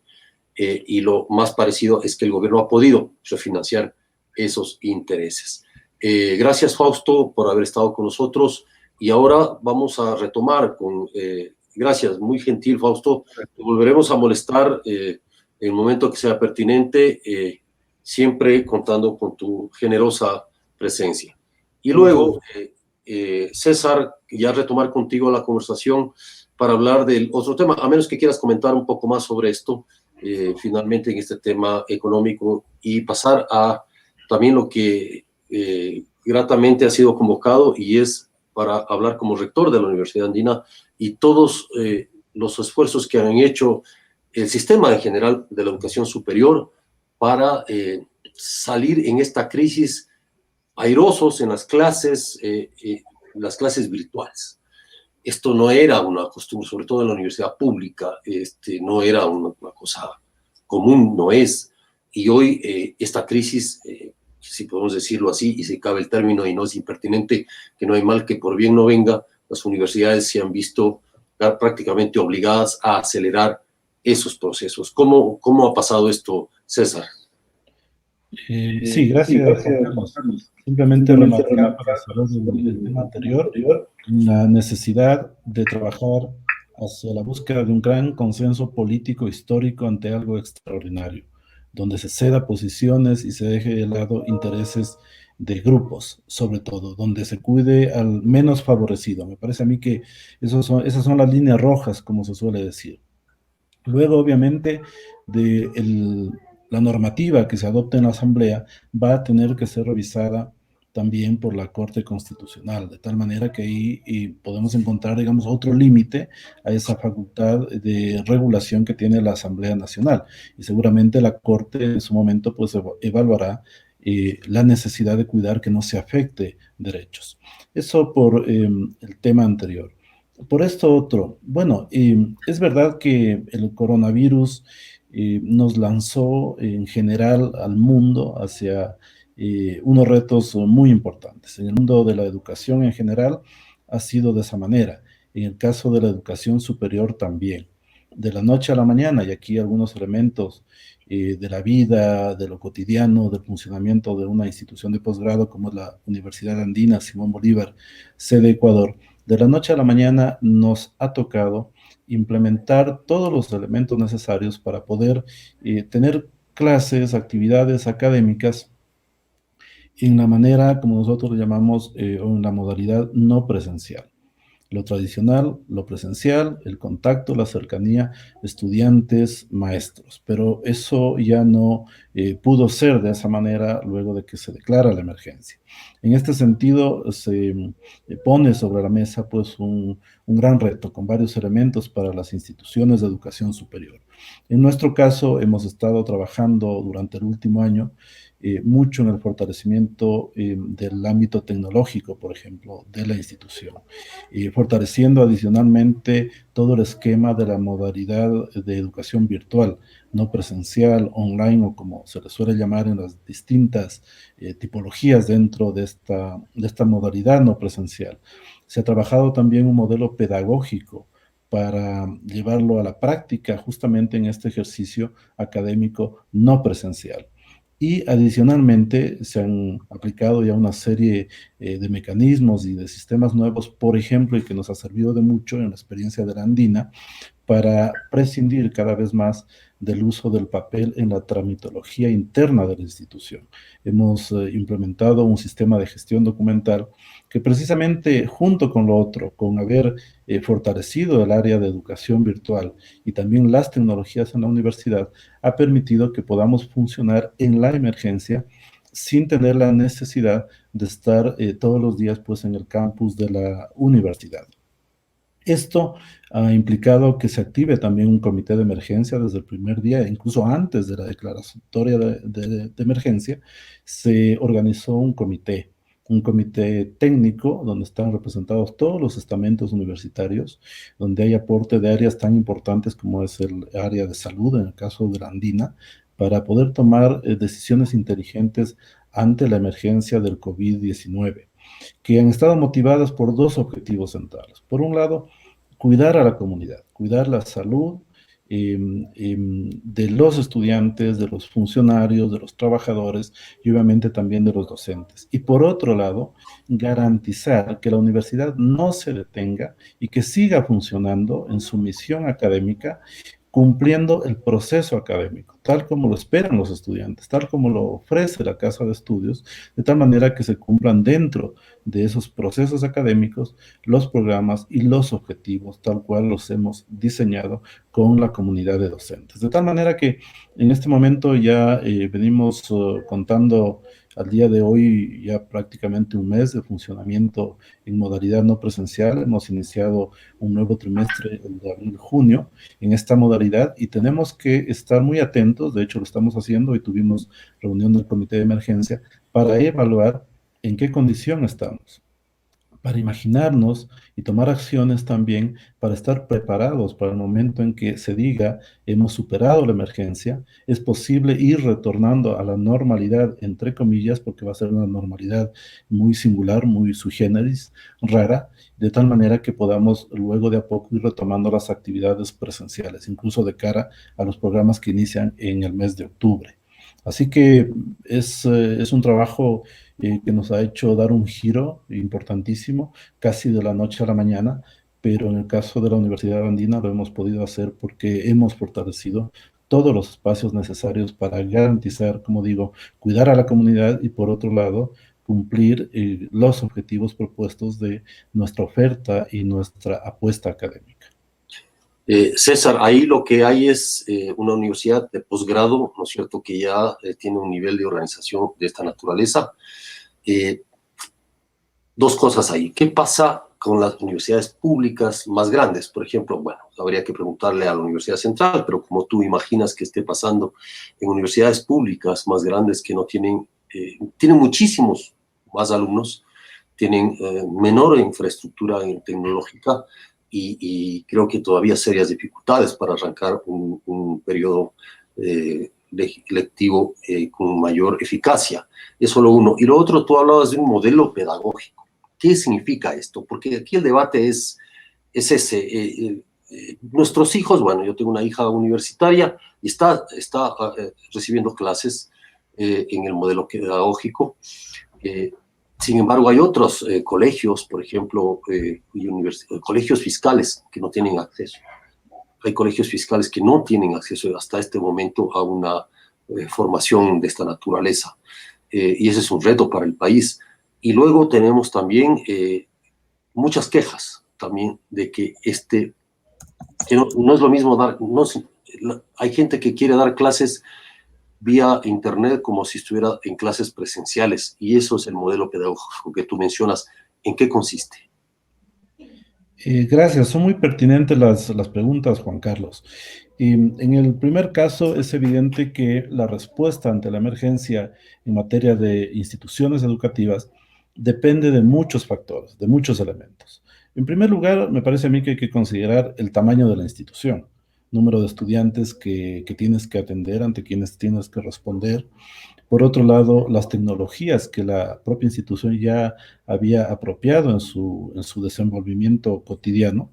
y lo más parecido es que el gobierno ha podido refinanciar esos intereses. Gracias, Fausto, por haber estado con nosotros y ahora vamos a retomar con... gracias, muy gentil, Fausto. Te volveremos a molestar en el momento que sea pertinente, siempre contando con tu generosa presencia. Y luego... César, ya retomar contigo la conversación para hablar del otro tema, a menos que quieras comentar un poco más sobre esto, finalmente en este tema económico, y pasar a también lo que gratamente ha sido convocado y es para hablar como rector de la Universidad Andina y todos los esfuerzos que han hecho el sistema en general de la educación superior para salir en esta crisis airosos en las clases virtuales. Esto no era una costumbre, sobre todo en la universidad pública, no era una cosa común, no es. Y hoy esta crisis, si podemos decirlo así, y si cabe el término y no es impertinente, que no hay mal que por bien no venga, las universidades se han visto prácticamente obligadas a acelerar esos procesos. ¿Cómo ha pasado esto, César?
Sí, gracias, Juan Carlos. Simplemente remarcar para cerrar el tema anterior, la necesidad de trabajar hacia la búsqueda de un gran consenso político histórico ante algo extraordinario, donde se ceda posiciones y se deje de lado intereses de grupos, sobre todo, donde se cuide al menos favorecido. Me parece a mí que esas son las líneas rojas, como se suele decir. Luego, obviamente, la normativa que se adopte en la Asamblea va a tener que ser revisada también por la Corte Constitucional, de tal manera que ahí podemos encontrar, digamos, otro límite a esa facultad de regulación que tiene la Asamblea Nacional. Y seguramente la Corte en su momento pues evaluará la necesidad de cuidar que no se afecte derechos. Eso por el tema anterior. Por esto otro, bueno, es verdad que el coronavirus nos lanzó en general al mundo hacia unos retos muy importantes. En el mundo de la educación en general ha sido de esa manera. En el caso de la educación superior también. De la noche a la mañana, y aquí algunos elementos de la vida, de lo cotidiano, del funcionamiento de una institución de posgrado como es la Universidad Andina Simón Bolívar, sede Ecuador, de la noche a la mañana nos ha tocado implementar todos los elementos necesarios para poder tener clases, actividades académicas en la manera, como nosotros lo llamamos, o en la modalidad no presencial. Lo tradicional, lo presencial, el contacto, la cercanía, estudiantes, maestros. Pero eso ya no pudo ser de esa manera luego de que se declara la emergencia. En este sentido, se pone sobre la mesa pues un gran reto con varios elementos para las instituciones de educación superior. En nuestro caso, hemos estado trabajando durante el último año mucho en el fortalecimiento del ámbito tecnológico, por ejemplo, de la institución, fortaleciendo adicionalmente todo el esquema de la modalidad de educación virtual, no presencial, online o como se le suele llamar en las distintas tipologías dentro de esta modalidad no presencial. Se ha trabajado también un modelo pedagógico para llevarlo a la práctica justamente en este ejercicio académico no presencial. Y adicionalmente se han aplicado ya una serie de mecanismos y de sistemas nuevos, por ejemplo, y que nos ha servido de mucho en la experiencia de la Andina, para prescindir cada vez más del uso del papel en la tramitología interna de la institución. Hemos implementado un sistema de gestión documental que precisamente junto con lo otro, con haber fortalecido el área de educación virtual y también las tecnologías en la universidad, ha permitido que podamos funcionar en la emergencia sin tener la necesidad de estar todos los días pues, en el campus de la universidad. Esto ha implicado que se active también un comité de emergencia desde el primer día, incluso antes de la declaratoria de emergencia, se organizó un comité técnico donde están representados todos los estamentos universitarios, donde hay aporte de áreas tan importantes como es el área de salud, en el caso de la Andina, para poder tomar decisiones inteligentes ante la emergencia del COVID-19, que han estado motivadas por dos objetivos centrales. Por un lado, cuidar a la comunidad, cuidar la salud de los estudiantes, de los funcionarios, de los trabajadores y obviamente también de los docentes. Y por otro lado, garantizar que la universidad no se detenga y que siga funcionando en su misión académica, cumpliendo el proceso académico, tal como lo esperan los estudiantes, tal como lo ofrece la Casa de Estudios, de tal manera que se cumplan dentro de esos procesos académicos los programas y los objetivos, tal cual los hemos diseñado con la comunidad de docentes. De tal manera que en este momento ya venimos contando al día de hoy ya prácticamente un mes de funcionamiento en modalidad no presencial. Hemos iniciado un nuevo trimestre, el de abril-junio, en esta modalidad y tenemos que estar muy atentos, de hecho lo estamos haciendo y tuvimos reunión del comité de emergencia para evaluar en qué condición estamos, para imaginarnos y tomar acciones también para estar preparados para el momento en que se diga hemos superado la emergencia, es posible ir retornando a la normalidad, entre comillas, porque va a ser una normalidad muy singular, muy sui generis, rara, de tal manera que podamos luego de a poco ir retomando las actividades presenciales, incluso de cara a los programas que inician en el mes de octubre. Así que es un trabajo que nos ha hecho dar un giro importantísimo, casi de la noche a la mañana, pero en el caso de la Universidad Andina lo hemos podido hacer porque hemos fortalecido todos los espacios necesarios para garantizar, como digo, cuidar a la comunidad y por otro lado, cumplir los objetivos propuestos de nuestra oferta y nuestra apuesta académica.
César, ahí lo que hay es una universidad de posgrado, ¿no es cierto?, que ya tiene un nivel de organización de esta naturaleza. Dos cosas ahí. ¿Qué pasa con las universidades públicas más grandes? Por ejemplo, bueno, habría que preguntarle a la Universidad Central, pero como tú imaginas que esté pasando en universidades públicas más grandes que no tienen, tienen muchísimos más alumnos, tienen menor infraestructura tecnológica, y creo que todavía serias dificultades para arrancar un periodo lectivo con mayor eficacia. Eso lo uno. Y lo otro, tú hablabas de un modelo pedagógico. ¿Qué significa esto? Porque aquí el debate es ese. Nuestros hijos, bueno, yo tengo una hija universitaria y está recibiendo clases en el modelo pedagógico. Sin embargo, hay otros colegios, por ejemplo, colegios fiscales que no tienen acceso. Hay colegios fiscales que no tienen acceso hasta este momento a una formación de esta naturaleza. Y ese es un reto para el país. Y luego tenemos también muchas quejas también de que no es lo mismo dar... hay gente que quiere dar clases vía internet como si estuviera en clases presenciales, y eso es el modelo pedagógico que tú mencionas. ¿En qué consiste?
Gracias, son muy pertinentes las preguntas, Juan Carlos. En el primer caso, es evidente que la respuesta ante la emergencia en materia de instituciones educativas depende de muchos factores, de muchos elementos. En primer lugar, me parece a mí que hay que considerar el tamaño de la institución, número de estudiantes que tienes que atender, ante quienes tienes que responder. Por otro lado, las tecnologías que la propia institución ya había apropiado en su desenvolvimiento cotidiano.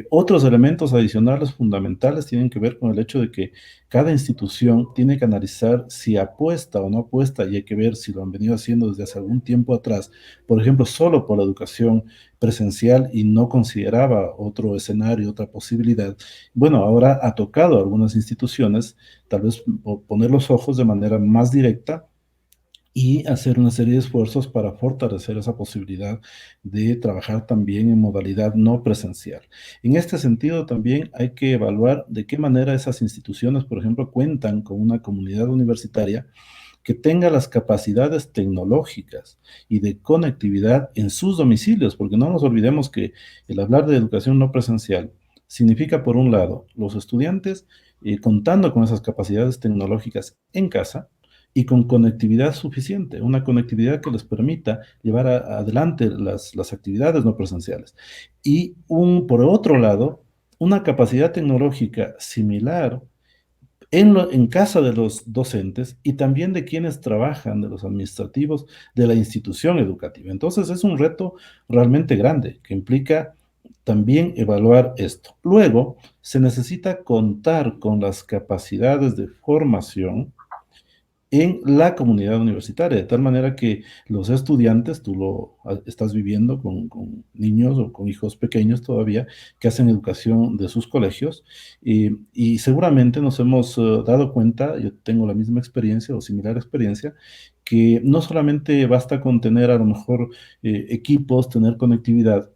Otros elementos adicionales fundamentales tienen que ver con el hecho de que cada institución tiene que analizar si apuesta o no apuesta, y hay que ver si lo han venido haciendo desde hace algún tiempo atrás, por ejemplo, solo por la educación presencial y no consideraba otro escenario, otra posibilidad. Bueno, ahora ha tocado a algunas instituciones tal vez poner los ojos de manera más directa y hacer una serie de esfuerzos para fortalecer esa posibilidad de trabajar también en modalidad no presencial. En este sentido, también hay que evaluar de qué manera esas instituciones, por ejemplo, cuentan con una comunidad universitaria que tenga las capacidades tecnológicas y de conectividad en sus domicilios, porque no nos olvidemos que el hablar de educación no presencial significa, por un lado, los estudiantes contando con esas capacidades tecnológicas en casa y con conectividad suficiente, una conectividad que les permita llevar adelante las actividades no presenciales. Y por otro lado, una capacidad tecnológica similar en casa de los docentes y también de quienes trabajan, de los administrativos de la institución educativa. Entonces es un reto realmente grande que implica también evaluar esto. Luego, se necesita contar con las capacidades de formación en la comunidad universitaria, de tal manera que los estudiantes, tú lo estás viviendo con niños o con hijos pequeños todavía, que hacen educación de sus colegios, y seguramente nos hemos dado cuenta, yo tengo la misma experiencia o similar experiencia, que no solamente basta con tener a lo mejor equipos, tener conectividad,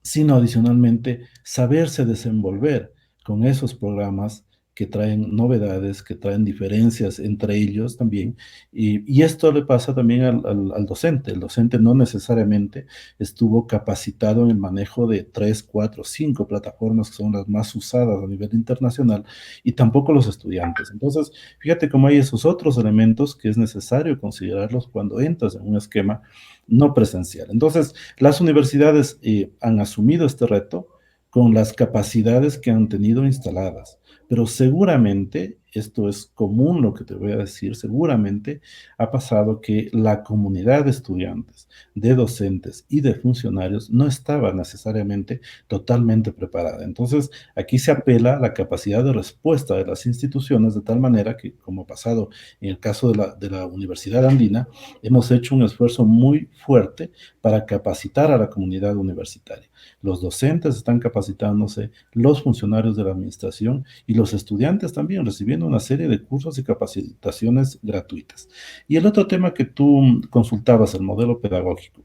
sino adicionalmente saberse desenvolver con esos programas que traen novedades, que traen diferencias entre ellos también. Y esto le pasa también al docente. El docente no necesariamente estuvo capacitado en el manejo de 3, 4, 5 plataformas que son las más usadas a nivel internacional, y tampoco los estudiantes. Entonces, fíjate cómo hay esos otros elementos que es necesario considerarlos cuando entras en un esquema no presencial. Entonces, las universidades han asumido este reto con las capacidades que han tenido instaladas, pero seguramente, esto es común lo que te voy a decir, seguramente ha pasado que la comunidad de estudiantes, de docentes y de funcionarios no estaba necesariamente totalmente preparada. Entonces, aquí se apela a la capacidad de respuesta de las instituciones, de tal manera que, como ha pasado en el caso de la Universidad Andina, hemos hecho un esfuerzo muy fuerte para capacitar a la comunidad universitaria. Los docentes están capacitándose, los funcionarios de la administración y los estudiantes también recibiendo una serie de cursos y capacitaciones gratuitas. Y el otro tema que tú consultabas, el modelo pedagógico.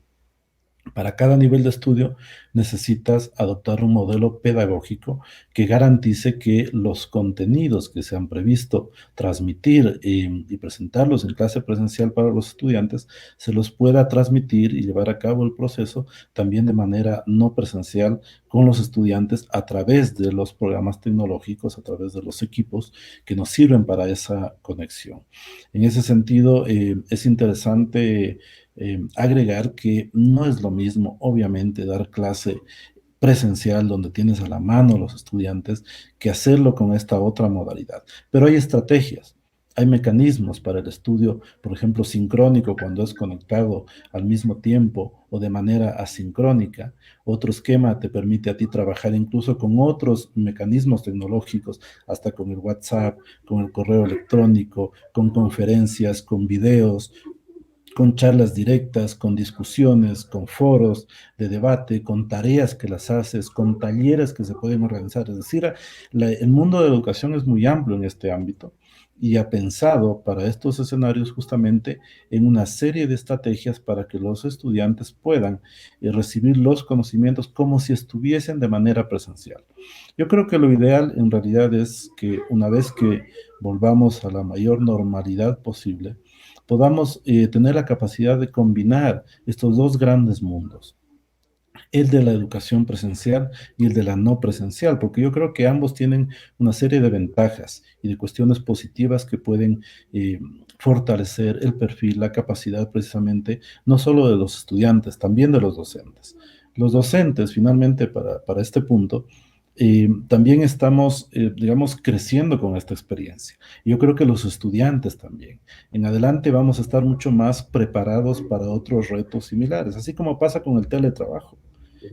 Para cada nivel de estudio necesitas adoptar un modelo pedagógico que garantice que los contenidos que se han previsto transmitir y presentarlos en clase presencial para los estudiantes se los pueda transmitir y llevar a cabo el proceso también de manera no presencial con los estudiantes a través de los programas tecnológicos, a través de los equipos que nos sirven para esa conexión. En ese sentido, es interesante agregar que no es lo mismo, obviamente, dar clase presencial donde tienes a la mano a los estudiantes que hacerlo con esta otra modalidad. Pero hay estrategias, hay mecanismos para el estudio, por ejemplo, sincrónico cuando es conectado al mismo tiempo o de manera asincrónica. Otro esquema te permite a ti trabajar incluso con otros mecanismos tecnológicos, hasta con el WhatsApp, con el correo electrónico, con conferencias, con videos, con charlas directas, con discusiones, con foros de debate, con tareas que las haces, con talleres que se pueden organizar. Es decir, el mundo de la educación es muy amplio en este ámbito y ha pensado para estos escenarios justamente en una serie de estrategias para que los estudiantes puedan recibir los conocimientos como si estuviesen de manera presencial. Yo creo que lo ideal en realidad es que una vez que volvamos a la mayor normalidad posible, podamos tener la capacidad de combinar estos dos grandes mundos, el de la educación presencial y el de la no presencial, porque yo creo que ambos tienen una serie de ventajas y de cuestiones positivas que pueden fortalecer el perfil, la capacidad precisamente, no solo de los estudiantes, también de los docentes. Los docentes, finalmente, para este punto, también estamos, digamos, creciendo con esta experiencia. Yo creo que los estudiantes también. En adelante vamos a estar mucho más preparados para otros retos similares, así como pasa con el teletrabajo.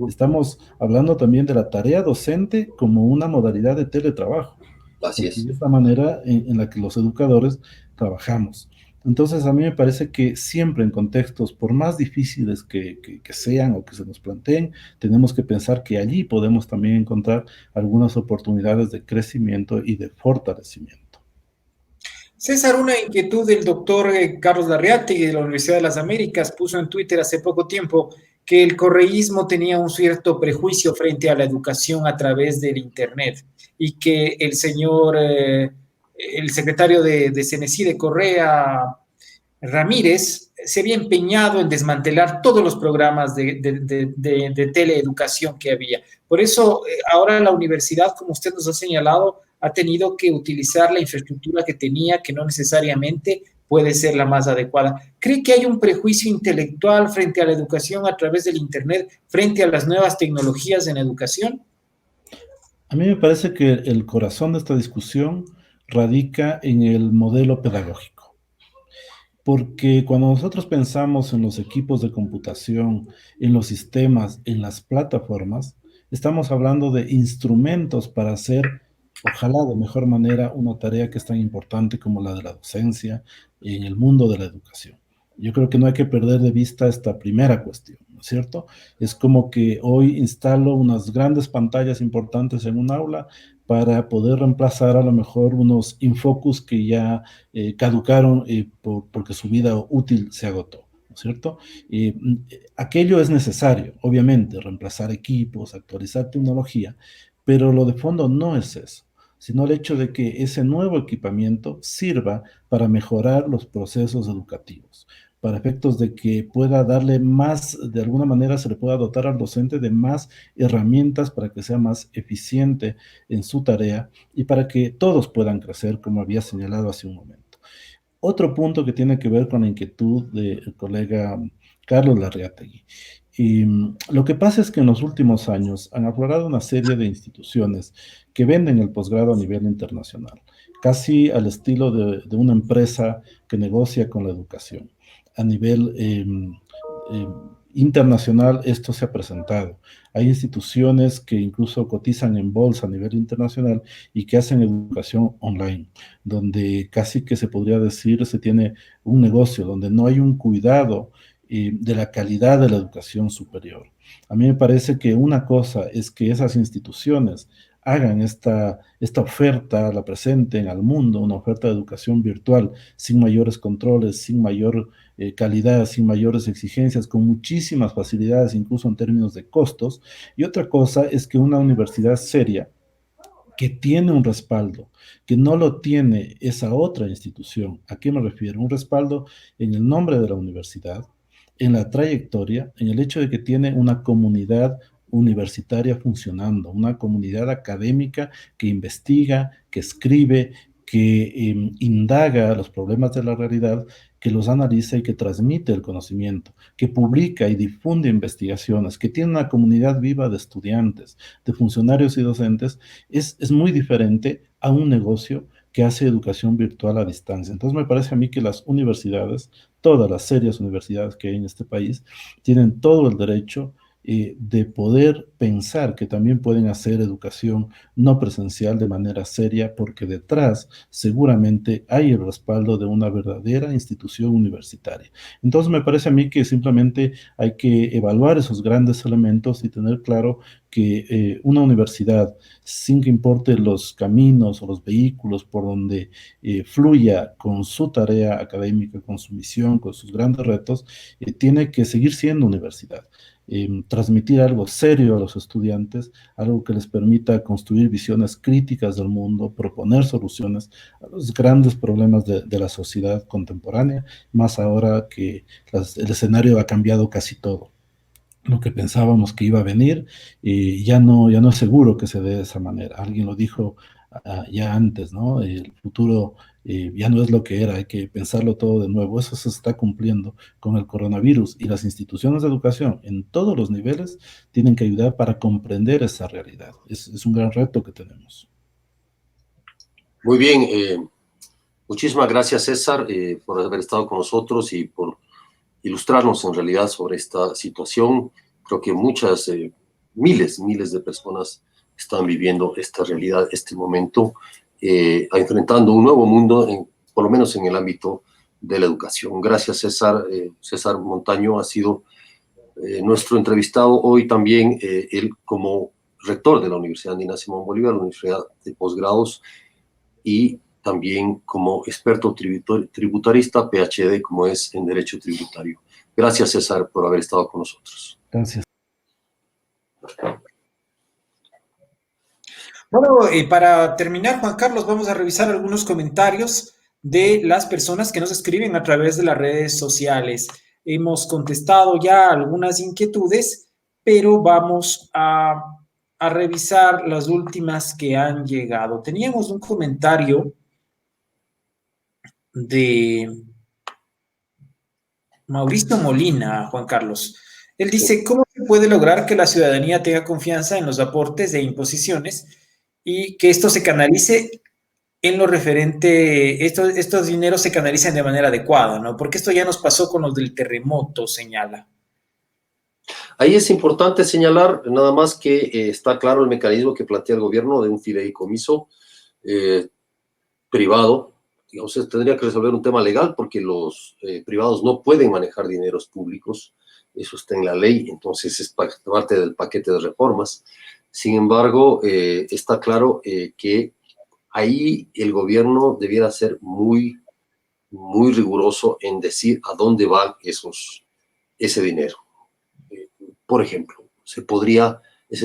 Estamos hablando también de la tarea docente como una modalidad de teletrabajo.
Así es.
De esta manera en la que los educadores trabajamos. Entonces, a mí me parece que siempre en contextos, por más difíciles que sean o que se nos planteen, tenemos que pensar que allí podemos también encontrar algunas oportunidades de crecimiento y de fortalecimiento.
César, una inquietud del doctor Carlos Larriati de la Universidad de las Américas puso en Twitter hace poco tiempo que el correísmo tenía un cierto prejuicio frente a la educación a través del Internet y que el señor, el secretario de CNECI de Correa, Ramírez se había empeñado en desmantelar todos los programas de teleeducación que había. Por eso, ahora la universidad, como usted nos ha señalado, ha tenido que utilizar la infraestructura que tenía, que no necesariamente puede ser la más adecuada. ¿Cree que hay un prejuicio intelectual frente a la educación a través del Internet, frente a las nuevas tecnologías en educación?
A mí me parece que el corazón de esta discusión radica en el modelo pedagógico. Porque cuando nosotros pensamos en los equipos de computación, en los sistemas, en las plataformas, estamos hablando de instrumentos para hacer, ojalá de mejor manera, una tarea que es tan importante como la de la docencia en el mundo de la educación. Yo creo que no hay que perder de vista esta primera cuestión, ¿no es cierto? Es como que hoy instalo unas grandes pantallas importantes en un aula para poder reemplazar a lo mejor unos infocus que ya caducaron porque su vida útil se agotó, ¿no es cierto? Aquello es necesario, obviamente, reemplazar equipos, actualizar tecnología, pero lo de fondo no es eso, sino el hecho de que ese nuevo equipamiento sirva para mejorar los procesos educativos, para efectos de que pueda darle más, de alguna manera se le pueda dotar al docente de más herramientas para que sea más eficiente en su tarea y para que todos puedan crecer, como había señalado hace un momento. Otro punto que tiene que ver con la inquietud del colega Carlos Larriategui. Y lo que pasa es que en los últimos años han aflorado una serie de instituciones que venden el posgrado a nivel internacional, casi al estilo de una empresa que negocia con la educación. A nivel internacional esto se ha presentado. Hay instituciones que incluso cotizan en bolsa a nivel internacional y que hacen educación online, donde casi que se podría decir se tiene un negocio, donde no hay un cuidado de la calidad de la educación superior. A mí me parece que una cosa es que esas instituciones hagan esta oferta, la presenten al mundo, una oferta de educación virtual sin mayores controles, sin mayor calidad, sin mayores exigencias, con muchísimas facilidades, incluso en términos de costos. Y otra cosa es que una universidad seria, que tiene un respaldo, que no lo tiene esa otra institución. ¿A qué me refiero? Un respaldo en el nombre de la universidad, en la trayectoria, en el hecho de que tiene una comunidad universitaria funcionando, una comunidad académica que investiga, que escribe, que indaga los problemas de la realidad, que los analiza y que transmite el conocimiento, que publica y difunde investigaciones, que tiene una comunidad viva de estudiantes, de funcionarios y docentes, es muy diferente a un negocio que hace educación virtual a distancia. Entonces me parece a mí que las universidades, todas las serias universidades que hay en este país, tienen todo el derecho de poder pensar que también pueden hacer educación no presencial de manera seria, porque detrás seguramente hay el respaldo de una verdadera institución universitaria. Entonces me parece a mí que simplemente hay que evaluar esos grandes elementos y tener claro que una universidad, sin que importe los caminos o los vehículos por donde fluya con su tarea académica, con su misión, con sus grandes retos, tiene que seguir siendo universidad. Transmitir algo serio a los estudiantes, algo que les permita construir visiones críticas del mundo, proponer soluciones a los grandes problemas de la sociedad contemporánea, más ahora que el escenario ha cambiado casi todo. Lo que pensábamos que iba a venir, ya no es seguro que se dé de esa manera. Alguien lo dijo ya antes, ¿no? El futuro ya no es lo que era, hay que pensarlo todo de nuevo. Eso se está cumpliendo con el coronavirus y las instituciones de educación en todos los niveles tienen que ayudar para comprender esa realidad. Es un gran reto que tenemos.
Muy bien, muchísimas gracias César por haber estado con nosotros y por ilustrarnos en realidad sobre esta situación. Creo que muchas, miles de personas están viviendo esta realidad, este momento, enfrentando un nuevo mundo, por lo menos en el ámbito de la educación. Gracias César. César Montaño ha sido nuestro entrevistado hoy también, él como rector de la Universidad Andina Simón Bolívar, la Universidad de Posgrados, y también como experto tributarista, PhD, como es en Derecho Tributario. Gracias, César, por haber estado con nosotros.
Gracias.
Bueno, para terminar, Juan Carlos, vamos a revisar algunos comentarios de las personas que nos escriben a través de las redes sociales. Hemos contestado ya algunas inquietudes, pero vamos a revisar las últimas que han llegado. Teníamos un comentario de Mauricio Molina, Juan Carlos. Él dice, ¿cómo se puede lograr que la ciudadanía tenga confianza en los aportes e imposiciones y que esto se canalice en lo referente, estos dineros se canalicen de manera adecuada, ¿no? Porque esto ya nos pasó con los del terremoto, señala.
Ahí es importante señalar nada más que está claro el mecanismo que plantea el gobierno de un fideicomiso privado. Digamos, tendría que resolver un tema legal porque los privados no pueden manejar dineros públicos. Eso está en la ley, entonces es parte del paquete de reformas. Sin embargo, está claro que ahí el gobierno debiera ser muy riguroso en decir a dónde va ese dinero. Por ejemplo, ese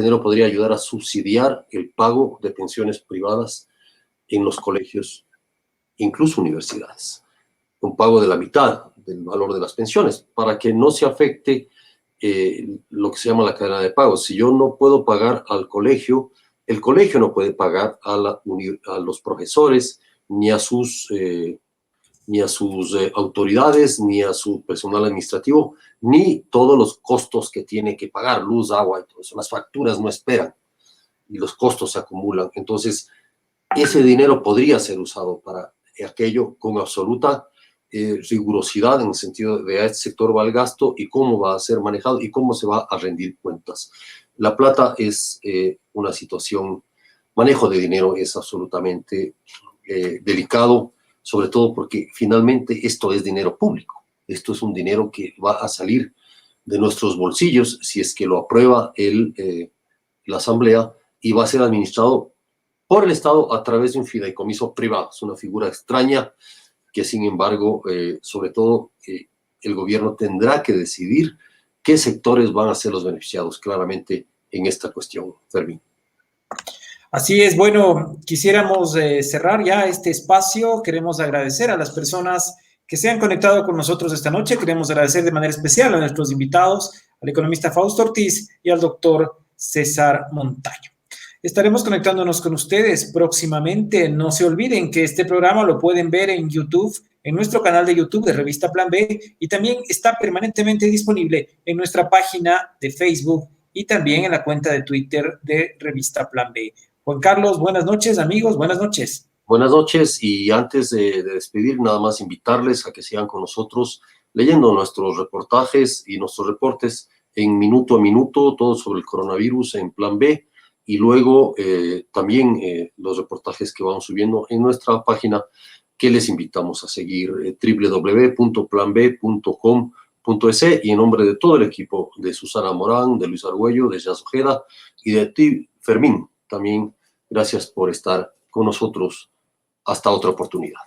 dinero podría ayudar a subsidiar el pago de pensiones privadas en los colegios, incluso universidades. Un pago de la mitad del valor de las pensiones, para que no se afecte lo que se llama la cadena de pagos. Si yo no puedo pagar al colegio, el colegio no puede pagar a los profesores, ni a sus autoridades, ni a su personal administrativo, ni todos los costos que tiene que pagar, luz, agua y todo eso. Las facturas no esperan y los costos se acumulan. Entonces, ese dinero podría ser usado para aquello con absoluta rigurosidad en el sentido de a este sector va el gasto y cómo va a ser manejado y cómo se va a rendir cuentas. La plata es una situación, manejo de dinero es absolutamente delicado, sobre todo porque finalmente esto es dinero público. Esto es un dinero que va a salir de nuestros bolsillos si es que lo aprueba la Asamblea y va a ser administrado por el Estado a través de un fideicomiso privado. Es una figura extraña que, sin embargo, sobre todo, el gobierno tendrá que decidir qué sectores van a ser los beneficiados claramente en esta cuestión, Fermín.
Así es, bueno, quisiéramos cerrar ya este espacio. Queremos agradecer a las personas que se han conectado con nosotros esta noche. Queremos agradecer de manera especial a nuestros invitados, al economista Fausto Ortiz y al doctor César Montaño. Estaremos conectándonos con ustedes próximamente. No se olviden que este programa lo pueden ver en YouTube, en nuestro canal de YouTube de Revista Plan B, y también está permanentemente disponible en nuestra página de Facebook y también en la cuenta de Twitter de Revista Plan B. Juan Carlos, buenas noches, amigos, buenas noches.
Buenas noches, y antes de despedir, nada más invitarles a que sigan con nosotros leyendo nuestros reportajes y nuestros reportes en Minuto a Minuto, todo sobre el coronavirus en Plan B, y luego también los reportajes que vamos subiendo en nuestra página, que les invitamos a seguir, www.planb.com.es, y en nombre de todo el equipo de Susana Morán, de Luis Argüello, de Jazz Ojeda y de ti, Fermín, también gracias por estar con nosotros. Hasta otra oportunidad.